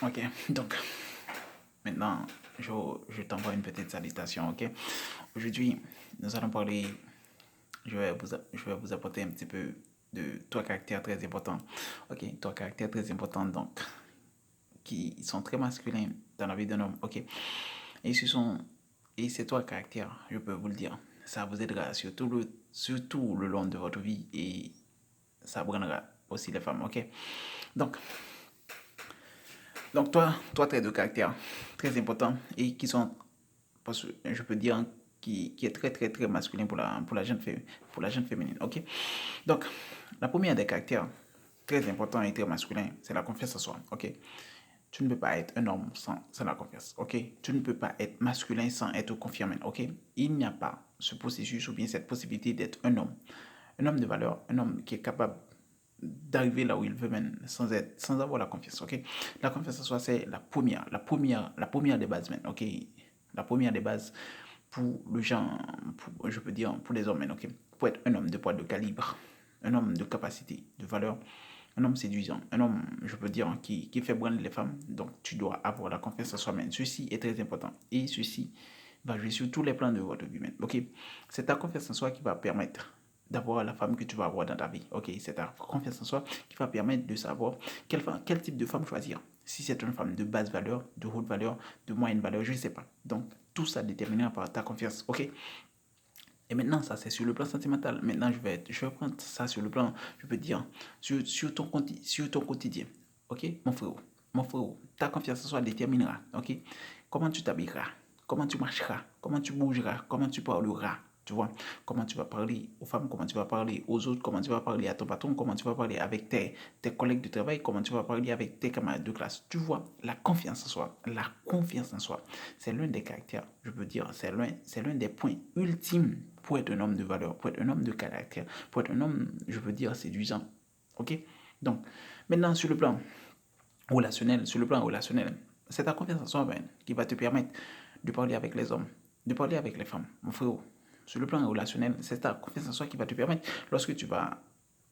Ok, donc maintenant, je t'envoie une petite salutation, ok? Aujourd'hui, nous allons parler, je vais vous apporter un petit peu de trois caractères très importants, ok? Trois caractères très importants, donc, qui sont très masculins dans la vie d'un homme, ok? Et et ces trois caractères, je peux vous le dire, ça vous aidera surtout le long de votre vie et ça brandera aussi les femmes, ok? Donc, toi, tu as deux caractères très importants et qui sont, parce que je peux dire, qui est très, très, très masculin pour la jeune féminine. Ok? Donc, la première des caractères très importants et très masculins, c'est la confiance en soi. Ok? Tu ne peux pas être un homme sans la confiance. Ok? Tu ne peux pas être masculin sans être confirmé. Ok? Il n'y a pas ce processus ou bien cette possibilité d'être un homme de valeur, un homme qui est capable d'arriver là où il veut même sans avoir la confiance. Ok? La confiance en soi, c'est la première des bases, man. Ok? La première des bases pour le genre, je peux dire pour les hommes, man. Ok? Pour être un homme de poids, de calibre, un homme de capacité, de valeur, un homme séduisant, un homme, je peux dire, qui fait briller les femmes. Donc, tu dois avoir la confiance en soi-même. Ceci est très important. Et ceci va jouer sur tous les plans de votre vie. Ok? C'est ta confiance en soi qui va permettre d'avoir la femme que tu vas avoir dans ta vie. Ok? C'est ta confiance en soi qui va permettre de savoir quel type de femme choisir. Si c'est une femme de basse valeur, de haute valeur, de moyenne valeur, je ne sais pas. Donc, tout ça déterminé par ta confiance. Ok? Et maintenant, ça, c'est sur le plan sentimental. Maintenant, je vais prendre ça sur le plan, je peux dire, sur ton quotidien. OK, mon frère? Mon frère, ta confiance en soi déterminera. OK? Comment tu t'habilleras? Comment tu marcheras? Comment tu bougeras? Comment tu parleras? Tu vois? Comment tu vas parler aux femmes? Comment tu vas parler aux autres? Comment tu vas parler à ton patron? Comment tu vas parler avec tes collègues de travail? Comment tu vas parler avec tes camarades de classe? Tu vois? La confiance en soi. La confiance en soi. C'est l'un des caractères, je veux dire, c'est l'un des points ultimes pour être un homme de valeur, pour être un homme de caractère, pour être un homme, je veux dire, séduisant. Ok? Donc, maintenant, sur le plan relationnel, c'est ta confiance en soi qui va te permettre de parler avec les hommes, de parler avec les femmes. Mon frère, sur le plan relationnel, c'est ta confiance en soi qui va te permettre, lorsque tu vas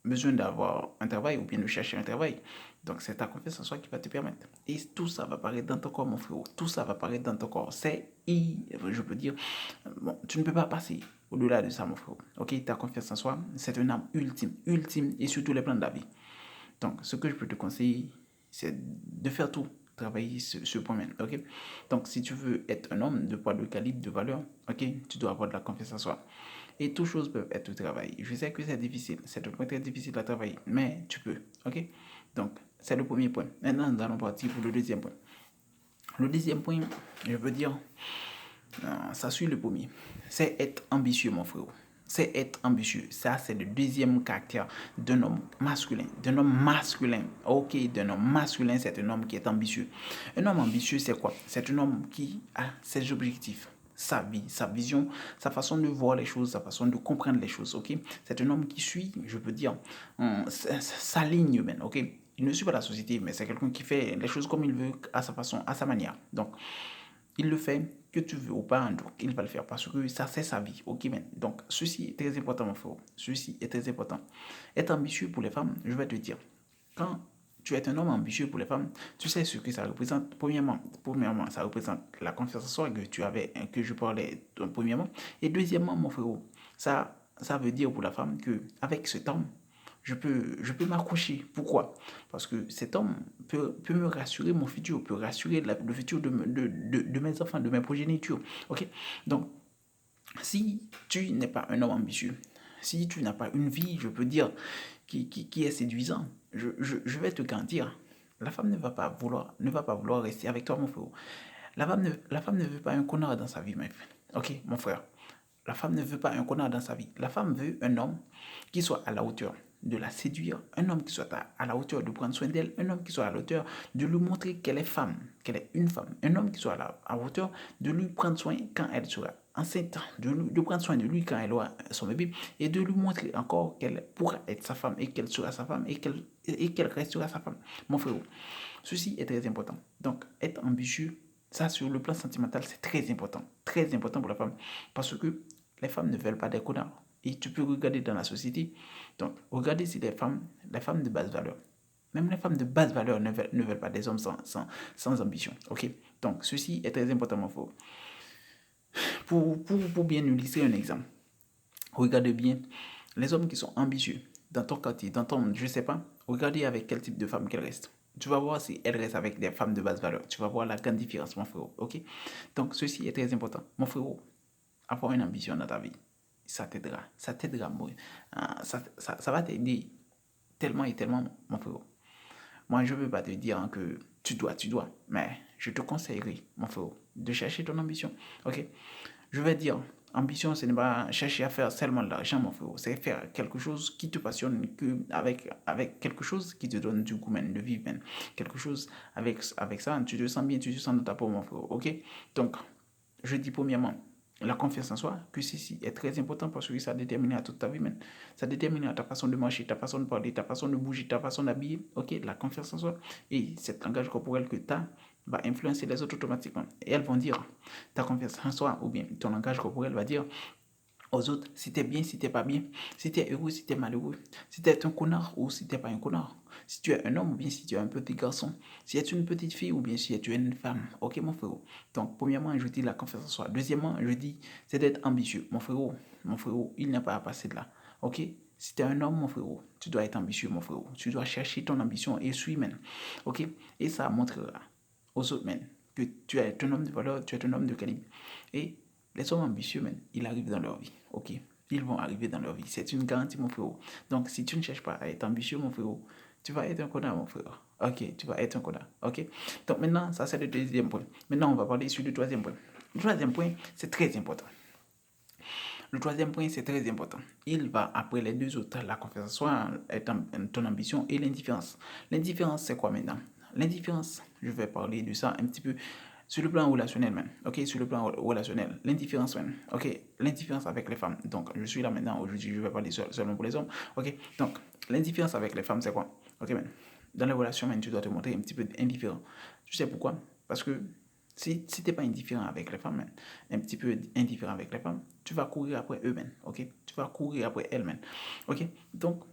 besoin d'avoir un travail ou bien de chercher un travail. Donc, c'est ta confiance en soi qui va te permettre. Et tout ça va paraître dans ton corps, mon frère. Tout ça va paraître dans ton corps. Je peux dire, bon, tu ne peux pas passer au-delà de ça, mon frère. Ok, ta confiance en soi, c'est une âme ultime, ultime et sur tous les plans de la vie. Donc, ce que je peux te conseiller, c'est de faire tout, travailler ce point même, ok? Donc, si tu veux être un homme de poids, de calibre, de valeur, ok, tu dois avoir de la confiance en soi. Et toutes choses peuvent être travaillées. Je sais que c'est difficile, c'est un point très difficile à travailler, mais tu peux, ok? Donc, c'est le premier point. Maintenant, nous allons partir pour le deuxième point. Le deuxième point, je veux dire, ça suit le premier. C'est être ambitieux, mon frère. C'est être ambitieux. Ça, c'est le deuxième caractère d'un homme masculin. D'un homme masculin. Ok, d'un homme masculin, c'est un homme qui est ambitieux. Un homme ambitieux, c'est quoi? C'est un homme qui a ses objectifs, sa vie, sa vision, sa façon de voir les choses, sa façon de comprendre les choses. Ok? C'est un homme qui suit, je peux dire, sa ligne humaine. Ok? Il ne suit pas la société, mais c'est quelqu'un qui fait les choses comme il veut, à sa façon, à sa manière. Donc, il le fait, que tu veux ou pas, donc il va le faire parce que ça c'est sa vie. Ok, mais donc ceci est très important, mon frère. Ceci est très important. Être ambitieux pour les femmes, je vais te dire, quand tu es un homme ambitieux pour les femmes, tu sais ce que ça représente. Premièrement, ça représente la confiance en soi que tu avais, que je parlais premièrement. Et deuxièmement, mon frère, ça veut dire pour la femme que avec cet homme, je peux m'accrocher. Pourquoi? Parce que cet homme peut me rassurer mon futur, peut rassurer le futur de mes enfants, de mes progénitures. Ok? Donc, si tu n'es pas un homme ambitieux, si tu n'as pas une vie, je peux dire, qui est séduisante, je vais te garantir, la femme ne va pas vouloir rester avec toi, mon frère. La femme ne veut pas un connard dans sa vie, mon frère. Ok, mon frère. La femme ne veut pas un connard dans sa vie. La femme veut un homme qui soit à la hauteur de la séduire, un homme qui soit à la hauteur de prendre soin d'elle, un homme qui soit à la hauteur de lui montrer qu'elle est femme, qu'elle est une femme, un homme qui soit à la hauteur de lui prendre soin quand elle sera enceinte, de prendre soin de lui quand elle aura son bébé et de lui montrer encore qu'elle pourra être sa femme et qu'elle sera sa femme et qu'elle restera sa femme. Mon frère, ceci est très important. Donc, être ambitieux, ça sur le plan sentimental, c'est très important pour la femme parce que les femmes ne veulent pas des connards. Et tu peux regarder dans la société. Donc, regardez si les femmes de basse valeur, Même les femmes de basse valeur ne veulent pas des hommes sans ambition. Ok? Donc, ceci est très important, mon frère. Pour bien illustrer un exemple, regardez bien les hommes qui sont ambitieux dans ton quartier, dans ton, je sais pas, regardez avec quel type de femme qu'elles restent. Tu vas voir si elles restent avec des femmes de basse valeur. Tu vas voir la grande différence, mon frère. Ok? Donc, ceci est très important. Mon frère, avoir une ambition dans ta vie, ça t'aidera. Ça t'aidera, moi. Ça va t'aider tellement et tellement, mon frère. Moi, je ne veux pas te dire que tu dois, mais je te conseillerais, mon frère, de chercher ton ambition. Ok? Je vais dire, ambition, ce n'est pas chercher à faire seulement de l'argent, mon frère. C'est faire quelque chose qui te passionne, avec quelque chose qui te donne du goût, de vivre, man. Quelque chose, avec ça, tu te sens bien, tu te sens dans ta peau, mon frère. Ok? Donc, je dis premièrement, la confiance en soi, que ceci est très important parce que ça détermine à toute ta vie, man. Ça détermine ta façon de marcher, ta façon de parler, ta façon de bouger, ta façon d'habiller. Ok, la confiance en soi. Et cet langage corporel que tu as va influencer les autres automatiquement. Et elles vont dire, ta confiance en soi, ou bien ton langage corporel va dire aux autres si t'es bien, si t'es pas bien, si t'es heureux, si t'es malheureux, si t'es un connard ou si t'es pas un connard, si tu es un homme ou bien si tu es un petit garçon, si tu es une petite fille ou bien si tu es une femme. Ok, mon frérot. Donc, premièrement, je dis la confiance en soi. Deuxièmement, je dis c'est d'être ambitieux. Mon frérot, il n'a pas à passer de là. Ok? Si tu es un homme, mon frérot, tu dois être ambitieux, mon frérot. Tu dois chercher ton ambition et suivre, man. Ok? Et ça montrera aux autres, man, que tu es un homme de valeur, tu es un homme de calibre. Et les hommes ambitieux, man, ils arrivent dans leur vie. Ok? Ils vont arriver dans leur vie. C'est une garantie, mon frérot. Donc, si tu ne cherches pas à être ambitieux, mon frérot, tu vas être un connard, mon frère. Ok, tu vas être un connard. Ok? Donc, maintenant, ça, c'est le deuxième point. Maintenant, on va parler sur le troisième point. Le troisième point, c'est très important. Le troisième point, c'est très important. Il va après les deux autres, la confiance en soi, ton ambition et l'indifférence. L'indifférence, c'est quoi maintenant? L'indifférence, je vais parler de ça un petit peu sur le plan relationnel, man. Ok, sur le plan relationnel. L'indifférence, man. Ok, l'indifférence avec les femmes. Donc, je suis là maintenant. Aujourd'hui, je vais parler seulement pour les hommes. Ok, donc, l'indifférence avec les femmes, c'est quoi? Ok, man. Dans les relations, man, tu dois te montrer un petit peu indifférent. Tu sais pourquoi? Parce que si tu n'es pas indifférent avec les femmes, man, un petit peu indifférent avec les femmes, tu vas courir après eux, man. Ok? Tu vas courir après elles, man. Ok? Donc,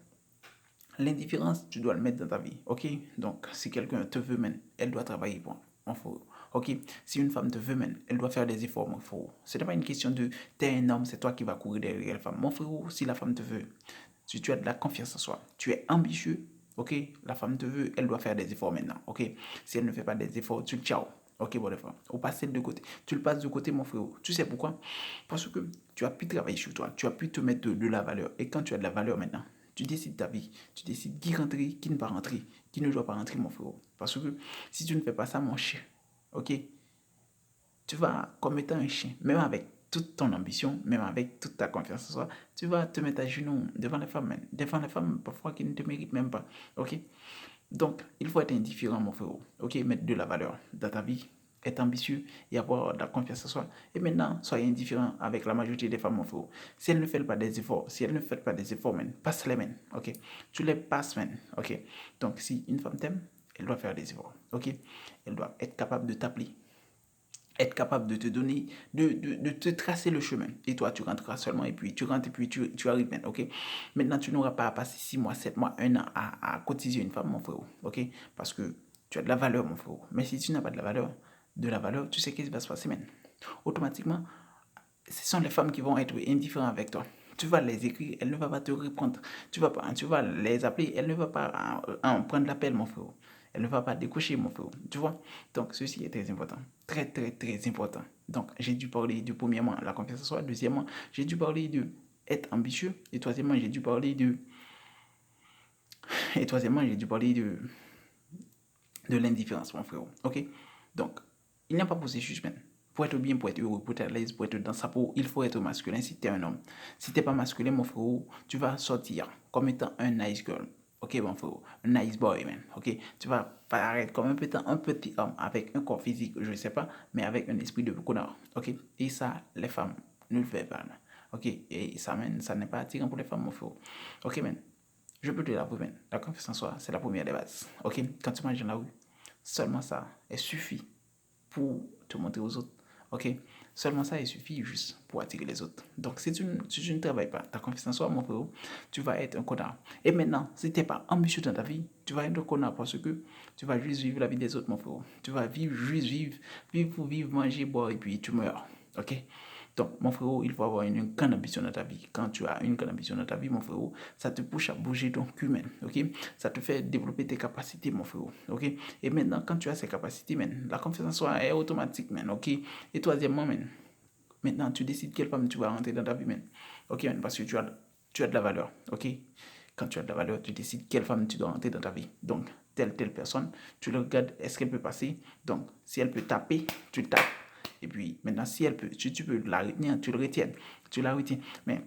l'indifférence, tu dois le mettre dans ta vie. Ok? Donc, si quelqu'un te veut, man, elle doit travailler pour mon frère. Ok? Si une femme te veut, man, elle doit faire des efforts, mon frère. Ce n'est pas une question de t'es un homme, c'est toi qui vas courir derrière la femme. Mon frère, si la femme te veut, si tu as de la confiance en soi, tu es ambitieux, ok? La femme te veut, elle doit faire des efforts maintenant, ok? Si elle ne fait pas des efforts, tu le ciao. Ok, bon, d'accord. On passe de côté. Tu le passes de côté, mon frère. Tu sais pourquoi? Parce que tu as pu travailler sur toi. Tu as pu te mettre de la valeur. Et quand tu as de la valeur maintenant, tu décides ta vie. Tu décides qui rentrer, qui ne pas rentrer, qui ne doit pas rentrer, mon frère. Parce que si tu ne fais pas ça, mon chien, ok? Tu vas, comme étant un chien, même avec toute ton ambition, même avec toute ta confiance en soi, tu vas te mettre à genoux devant les femmes, même. Devant les femmes, parfois, qui ne te méritent même pas. Ok? Donc, il faut être indifférent, mon frère. Ok? Mettre de la valeur dans ta vie, être ambitieux et avoir de la confiance en soi. Et maintenant, soyez indifférent avec la majorité des femmes, mon frère. Si elles ne font pas des efforts, si elles ne font pas des efforts, man, passe-les, man. Ok? Tu les passes, man. Ok? Donc, si une femme t'aime, elle doit faire des efforts. Ok? Elle doit être capable de t'appeler, être capable de te donner, de te tracer le chemin. Et toi, tu rentreras seulement, et puis tu rentres, et puis tu arrives, maintenant, ok? Maintenant, tu n'auras pas à passer 6 mois, 7 mois, 1 an à cotiser une femme, mon frère, ok? Parce que tu as de la valeur, mon frère. Mais si tu n'as pas de la valeur, tu sais qu'est-ce qui va se passer, man? Automatiquement, ce sont les femmes qui vont être indifférentes avec toi. Tu vas les écrire, elle ne va pas te répondre. Tu vas les appeler, elle ne va pas prendre l'appel, mon frère. Elle ne va pas décocher, mon frère. Tu vois? Donc, ceci est très important. Très, très, très important. Donc, j'ai dû parler de, premièrement, la confiance en soi. Deuxièmement, j'ai dû parler de être ambitieux. Et troisièmement, j'ai dû parler de... Et troisièmement, j'ai dû parler de l'indifférence, mon frère. Ok? Donc, il n'y a pas processus, man. Pour être bien, pour être heureux, pour être à l'aise, pour être dans sa peau, il faut être masculin si tu es un homme. Si tu n'es pas masculin, mon frère, tu vas sortir comme étant un nice girl. Ok, mon frère, un nice boy, man. Ok, tu vas paraître comme un petit homme avec un corps physique, je ne sais pas, mais avec un esprit de connard. Ok, et ça, les femmes ne le font pas. Man. Ok, et ça, man, ça n'est pas attirant pour les femmes, mon frère. Ok, man. Je peux te l'avouer, man. La confiance en soi, c'est la première des bases. Ok, quand tu marches dans la rue, seulement ça, elle suffit pour te montrer aux autres. Ok? Seulement ça, il suffit juste pour attirer les autres. Donc, si tu ne travailles pas ta confiance en soi, mon frérot, tu vas être un connard. Et maintenant, si tu n'es pas ambitieux dans ta vie, tu vas être un connard parce que tu vas juste vivre la vie des autres, mon frérot. Tu vas vivre, juste vivre pour vivre, manger, boire et puis tu meurs. Ok? Donc, mon frérot, il faut avoir une grande ambition dans ta vie. Quand tu as une grande ambition dans ta vie, mon frérot, ça te pousse à bouger ton cul, man. Ok? Ça te fait développer tes capacités, mon frérot. Ok? Et maintenant, quand tu as ces capacités, man, la confiance en soi est automatique, man. Ok? Et troisièmement, man, maintenant, tu décides quelle femme tu vas rentrer dans ta vie, man. Ok, man, parce que tu as de la valeur. Ok? Quand tu as de la valeur, tu décides quelle femme tu dois rentrer dans ta vie. Donc, telle personne, tu le regardes, est-ce qu'elle peut passer? Donc, si elle peut taper, tu tapes. Et puis, maintenant, si elle peut, si tu peux la retenir, tu le retiens. Tu la retiens. Mais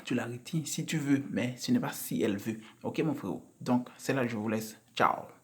tu la retiens si tu veux, mais ce n'est pas si elle veut. Ok, mon frérot? Donc, c'est là que je vous laisse. Ciao.